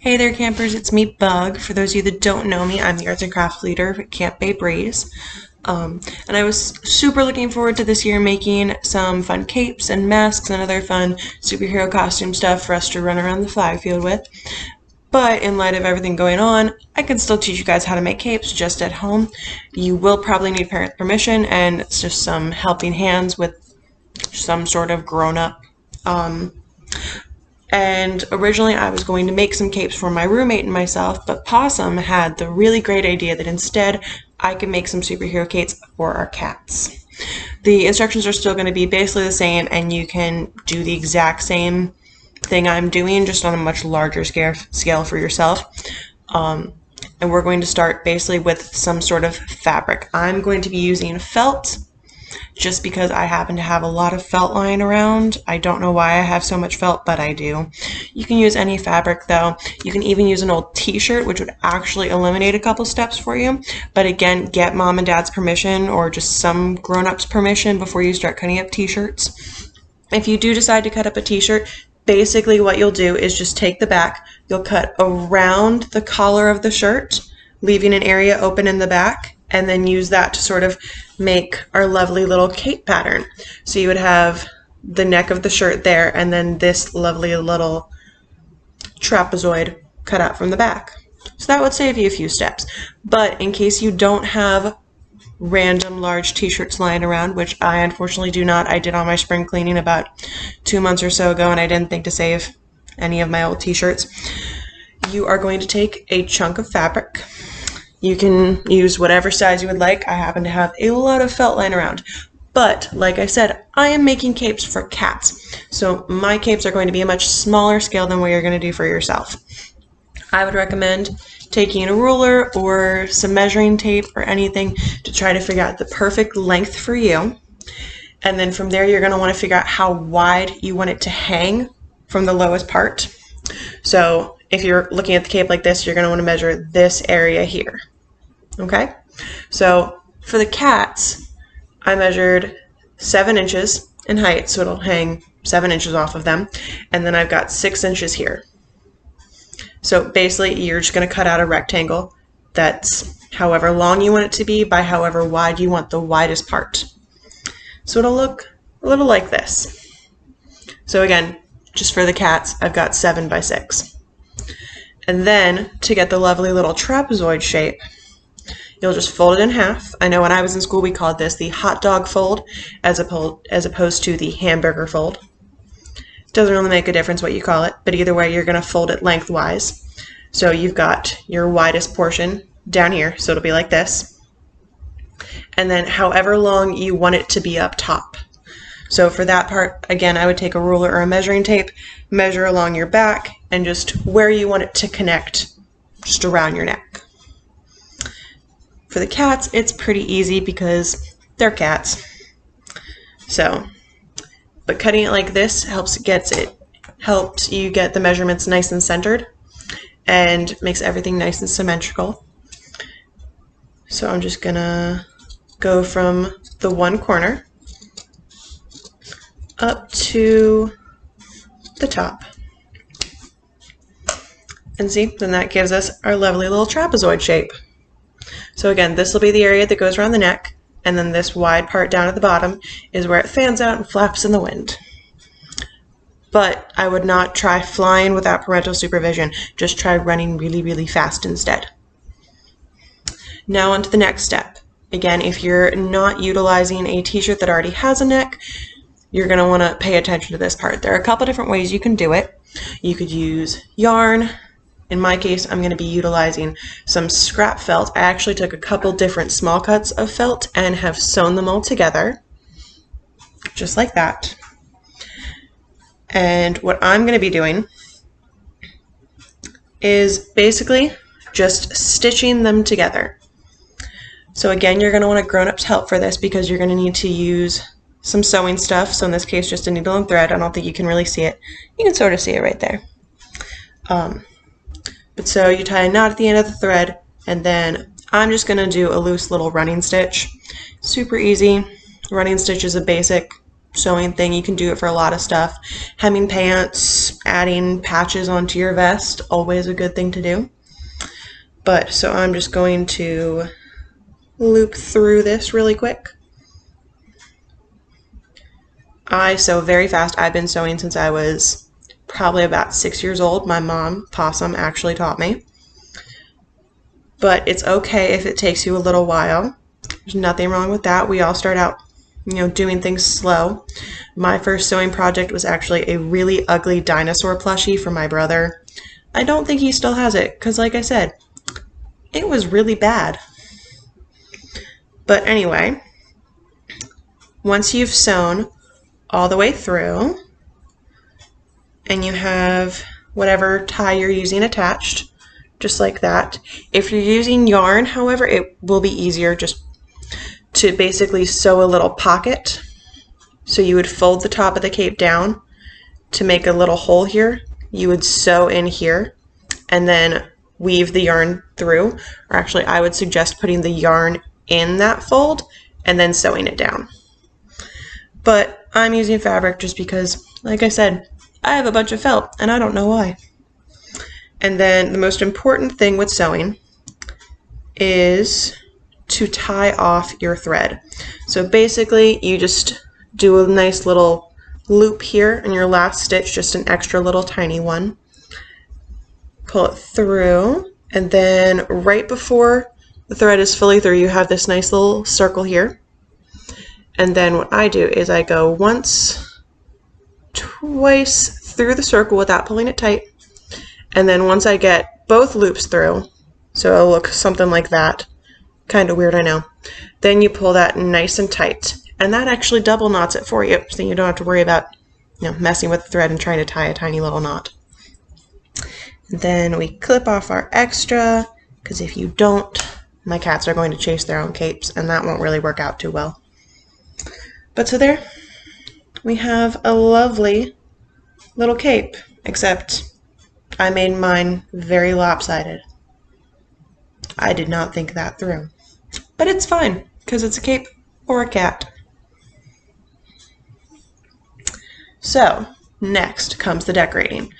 Hey there campers, it's me Bug. For those of you that don't know me, I'm the arts and crafts leader at Camp Bay Breeze. And I was super looking forward to this year making some fun capes and masks and other fun superhero costume stuff for us to run around the flag field with. But in light of everything going on, I can still teach you guys how to make capes just at home. You will probably need parent permission and it's just some helping hands with some sort of grown-up. And originally I was going to make some capes for my roommate and myself, but Possum had the really great idea that instead I could make some superhero capes for our cats. The instructions are still going to be basically the same, and you can do the exact same thing I'm doing, just on a much larger scale for yourself. And we're going to start basically with some sort of fabric. I'm going to be using felt, just because I happen to have a lot of felt lying around. I don't know why I have so much felt, but I do. You can use any fabric though. You can even use an old t-shirt, which would actually eliminate a couple steps for you. But again, get mom and dad's permission or just some grown-ups permission before you start cutting up t-shirts. If you do decide to cut up a t-shirt, basically what you'll do is just take the back, you'll cut around the collar of the shirt, leaving an area open in the back, and then use that to sort of make our lovely little cape pattern. So you would have the neck of the shirt there and then this lovely little trapezoid cut out from the back. So that would save you a few steps. But in case you don't have random large t-shirts lying around, which I unfortunately do not, I did all my spring cleaning about 2 months or so ago and I didn't think to save any of my old t-shirts, you are going to take a chunk of fabric. You can use whatever size you would like. I happen to have a lot of felt lying around. But, like I said, I am making capes for cats. So my capes are going to be a much smaller scale than what you're going to do for yourself. I would recommend taking a ruler or some measuring tape or anything to try to figure out the perfect length for you. And then from there, you're going to want to figure out how wide you want it to hang from the lowest part. So if you're looking at the cape like this, you're going to want to measure this area here. Okay? So for the cats, I measured 7 inches in height, so it'll hang 7 inches off of them. And then I've got 6 inches here. So basically, you're just going to cut out a rectangle that's however long you want it to be by however wide you want the widest part. So it'll look a little like this. So again, just for the cats, I've got 7 by 6. And then, to get the lovely little trapezoid shape, you'll just fold it in half. I know when I was in school we called this the hot dog fold as opposed to the hamburger fold. It doesn't really make a difference what you call it, but either way you're going to fold it lengthwise. So you've got your widest portion down here, so it'll be like this. And then however long you want it to be up top. So for that part, again, I would take a ruler or a measuring tape, measure along your back, and just where you want it to connect, just around your neck. For the cats, it's pretty easy because they're cats. So, but cutting it like this helps you get the measurements nice and centered and makes everything nice and symmetrical. So I'm just gonna go from the one corner up to the top. And see, then that gives us our lovely little trapezoid shape. So again, this will be the area that goes around the neck, and then this wide part down at the bottom is where it fans out and flaps in the wind. But I would not try flying without parental supervision. Just try running really, really fast instead. Now on to the next step. Again, if you're not utilizing a t-shirt that already has a neck, you're going to want to pay attention to this part. There are a couple different ways you can do it. You could use yarn. In my case, I'm going to be utilizing some scrap felt. I actually took a couple different small cuts of felt and have sewn them all together, just like that. And what I'm going to be doing is basically just stitching them together. So again, you're going to want a grown-up's help for this because you're going to need to use some sewing stuff. So in this case, just a needle and thread. I don't think you can really see it. You can sort of see it right there. But so you tie a knot at the end of the thread, and then I'm just going to do a loose little running stitch. Super easy. Running stitch is a basic sewing thing. You can do it for a lot of stuff. Hemming pants, adding patches onto your vest, always a good thing to do. But so I'm just going to loop through this really quick. I sew very fast. I've been sewing since I was probably about 6 years old. My mom, Possum, actually taught me. But it's okay if it takes you a little while. There's nothing wrong with that. We all start out, doing things slow. My first sewing project was actually a really ugly dinosaur plushie for my brother. I don't think he still has it because, like I said, it was really bad. But anyway, once you've sewn all the way through and you have whatever tie you're using attached, just like that. If you're using yarn, however, it will be easier just to basically sew a little pocket. So you would fold the top of the cape down to make a little hole here. You would sew in here and then weave the yarn through. Or actually, I would suggest putting the yarn in that fold and then sewing it down. But I'm using fabric just because, like I said, I have a bunch of felt and I don't know why. And then the most important thing with sewing is to tie off your thread. So basically you just do a nice little loop here in your last stitch, just an extra little tiny one. Pull it through, and then right before the thread is fully through, you have this nice little circle here. And then what I do is I go once, twice through the circle without pulling it tight. And then once I get both loops through, so it'll look something like that, kind of weird, I know, then you pull that nice and tight. And that actually double knots it for you, so you don't have to worry about messing with the thread and trying to tie a tiny little knot. And then we clip off our extra, because if you don't, my cats are going to chase their own capes, and that won't really work out too well. But so there, we have a lovely little cape, except I made mine very lopsided. I did not think that through. But it's fine, because it's a cape or a cat. So, next comes the decorating.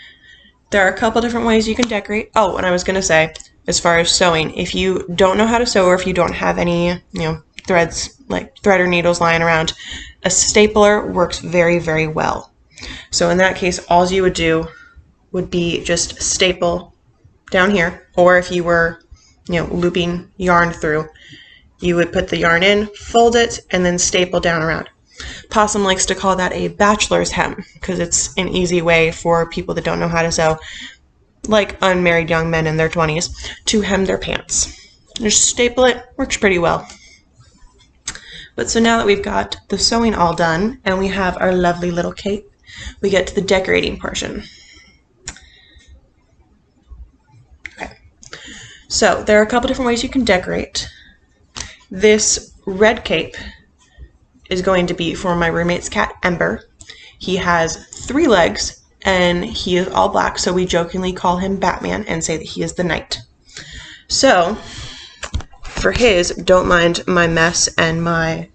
There are a couple different ways you can decorate. Oh, and I was going to say, as far as sewing, if you don't know how to sew or if you don't have any, threads, like thread or needles lying around, a stapler works very, very well. So in that case, all you would do would be just staple down here, or if you were, looping yarn through, you would put the yarn in, fold it, and then staple down around. Possum likes to call that a bachelor's hem because it's an easy way for people that don't know how to sew, like unmarried young men in their 20s, to hem their pants. Just staple it, works pretty well. But so now that we've got the sewing all done and we have our lovely little cape, we get to the decorating portion. Okay, so there are a couple different ways you can decorate. This red cape is going to be for my roommate's cat, Ember. He has 3 legs and he is all black, so we jokingly call him Batman and say that he is the knight. So for his, don't mind my mess and my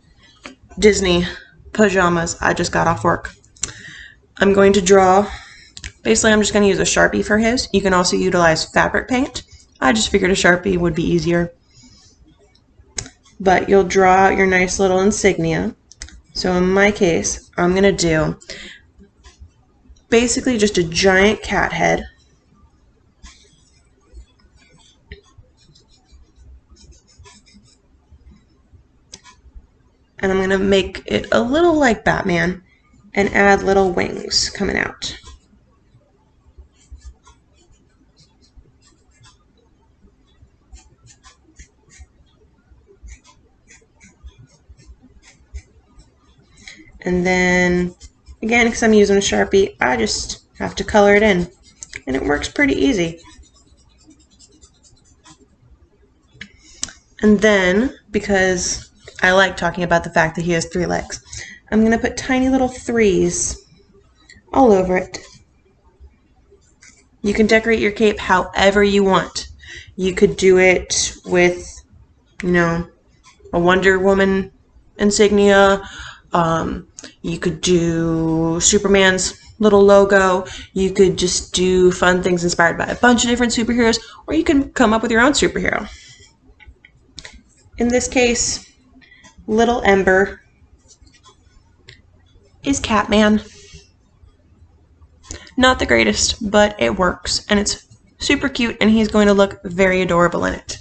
Disney pajamas I just got off work. I'm going to draw, basically I'm just going to use a Sharpie for his. You can also utilize fabric paint. I just figured a Sharpie would be easier. But you'll draw out your nice little insignia. So in my case, I'm going to do basically just a giant cat head. And I'm going to make it a little like Batman and add little wings coming out. And then, again, because I'm using a Sharpie, I just have to color it in. And it works pretty easy. And then, because I like talking about the fact that he has 3 legs, I'm going to put tiny little 3s all over it. You can decorate your cape however you want. You could do it with, a Wonder Woman insignia, You could do Superman's little logo. You could just do fun things inspired by a bunch of different superheroes, or you can come up with your own superhero. In this case, little Ember is Catman. Not the greatest, but it works, and it's super cute, and he's going to look very adorable in it.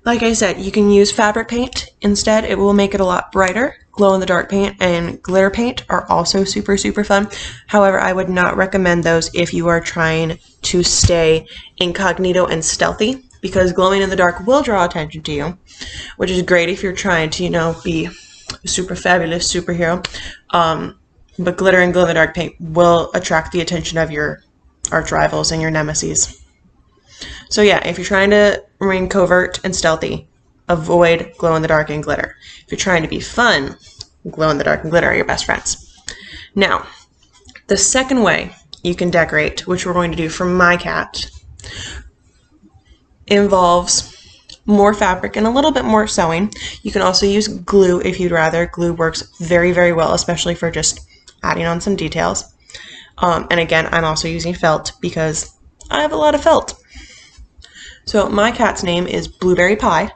Like I said, you can use fabric paint instead. It will make it a lot brighter. Glow-in-the-dark paint and glitter paint are also super, super fun. However, I would not recommend those if you are trying to stay incognito and stealthy, because glowing in the dark will draw attention to you, which is great if you're trying to, you know, be a super fabulous superhero. But glitter and glow-in-the-dark paint will attract the attention of your arch rivals and your nemesis. So yeah, if you're trying to remain covert and stealthy, avoid glow-in-the-dark and glitter. If you're trying to be fun, glow-in-the-dark and glitter are your best friends. Now, the second way you can decorate, which we're going to do for my cat, involves more fabric and a little bit more sewing. You can also use glue if you'd rather. Glue works very, very well, especially for just adding on some details. And again, I'm also using felt because I have a lot of felt. So my cat's name is Blueberry Pie.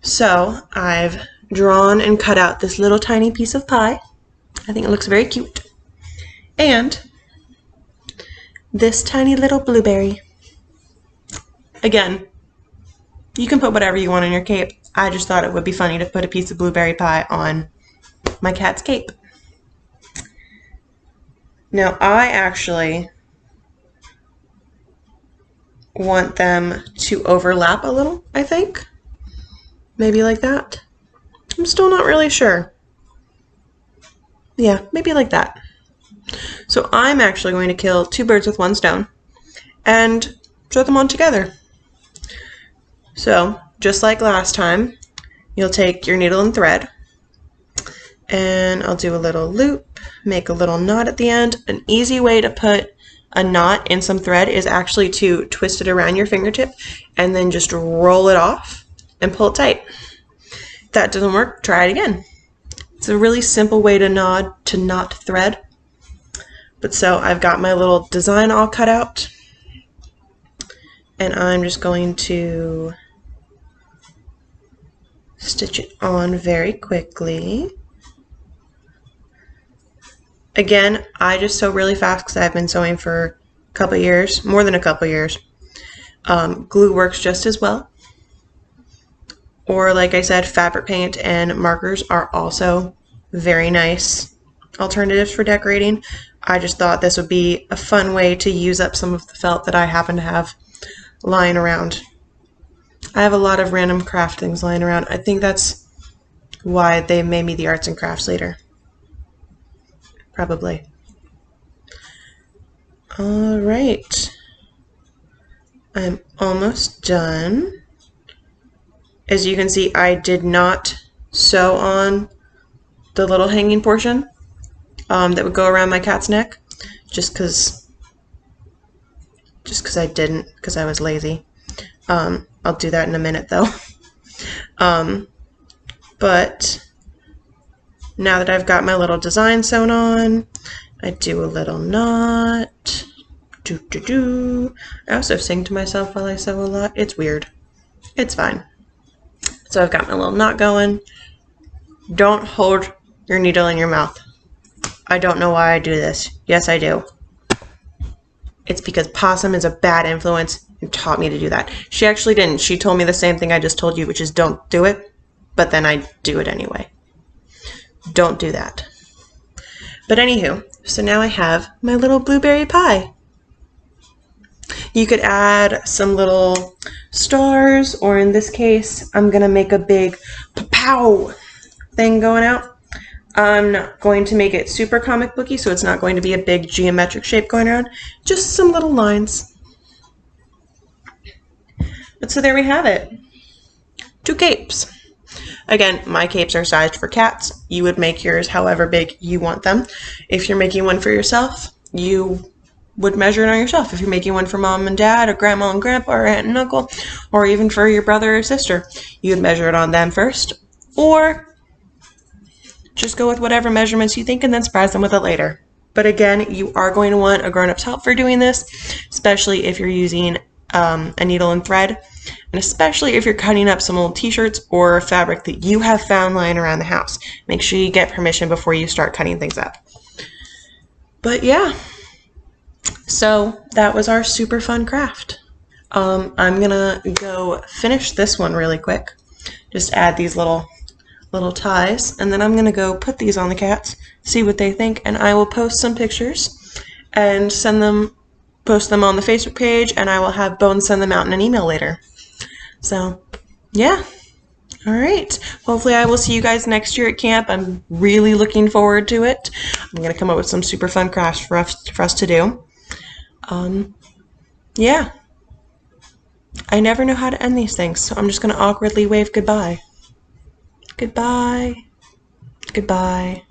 So I've drawn and cut out this little tiny piece of pie. I think it looks very cute. And this tiny little blueberry. Again, you can put whatever you want on your cape. I just thought it would be funny to put a piece of blueberry pie on my cat's cape. Now I actually want them to overlap a little, I think. Maybe like that. I'm still not really sure. Yeah, maybe like that. So I'm actually going to kill two birds with one stone and sew them on together. So, just like last time, you'll take your needle and thread, and I'll do a little loop, make a little knot at the end. An easy way to put a knot in some thread is actually to twist it around your fingertip and then just roll it off and pull it tight. If that doesn't work, try it again. It's a really simple way to knot thread. But so I've got my little design all cut out, and I'm just going to stitch it on very quickly. Again, I just sew really fast because I've been sewing for a couple years, more than a couple years. Glue works just as well. Or like I said, fabric paint and markers are also very nice alternatives for decorating. I just thought this would be a fun way to use up some of the felt that I happen to have lying around. I have a lot of random craft things lying around. I think that's why they made me the arts and crafts leader. Probably. Alright. I'm almost done. As you can see, I did not sew on the little hanging portion that would go around my cat's neck, just because I didn't, because I was lazy. I'll do that in a minute though. But now that I've got my little design sewn on, I do a little knot. I also sing to myself while I sew a lot. It's weird. It's fine. So I've got my little knot going. Don't hold your needle in your mouth. I don't know why I do this. Yes, I do. It's because Possum is a bad influence and taught me to do that. She actually didn't. She told me the same thing I just told you, which is don't do it, but then I do it anyway. Don't do that. But anywho, so now I have my little blueberry pie. You could add some little stars, or in this case, I'm going to make a big pow thing going out. I'm not going to make it super comic booky, so it's not going to be a big geometric shape going around. Just some little lines. But so there we have it. 2 capes. Again, my capes are sized for cats. You would make yours however big you want them. If you're making one for yourself, you would measure it on yourself. If you're making one for mom and dad, or grandma and grandpa, or aunt and uncle, or even for your brother or sister, you would measure it on them first. Or Just go with whatever measurements you think and then surprise them with it later. But again, you are going to want a grown-up's help for doing this, especially if you're using a needle and thread, and especially if you're cutting up some old t-shirts or fabric that you have found lying around the house. Make sure you get permission before you start cutting things up. But yeah, so that was our super fun craft. I'm gonna go finish this one really quick. Just add these little ties, and then I'm gonna go put these on the cats, see what they think, and I will post some pictures and post them on the Facebook page, and I will have Bones send them out in an email later. So yeah, all right, hopefully I will see you guys next year at camp. I'm really looking forward to it. I'm gonna come up with some super fun crafts for us to do. Yeah, I never know how to end these things, so I'm just gonna awkwardly wave goodbye. Goodbye. Goodbye.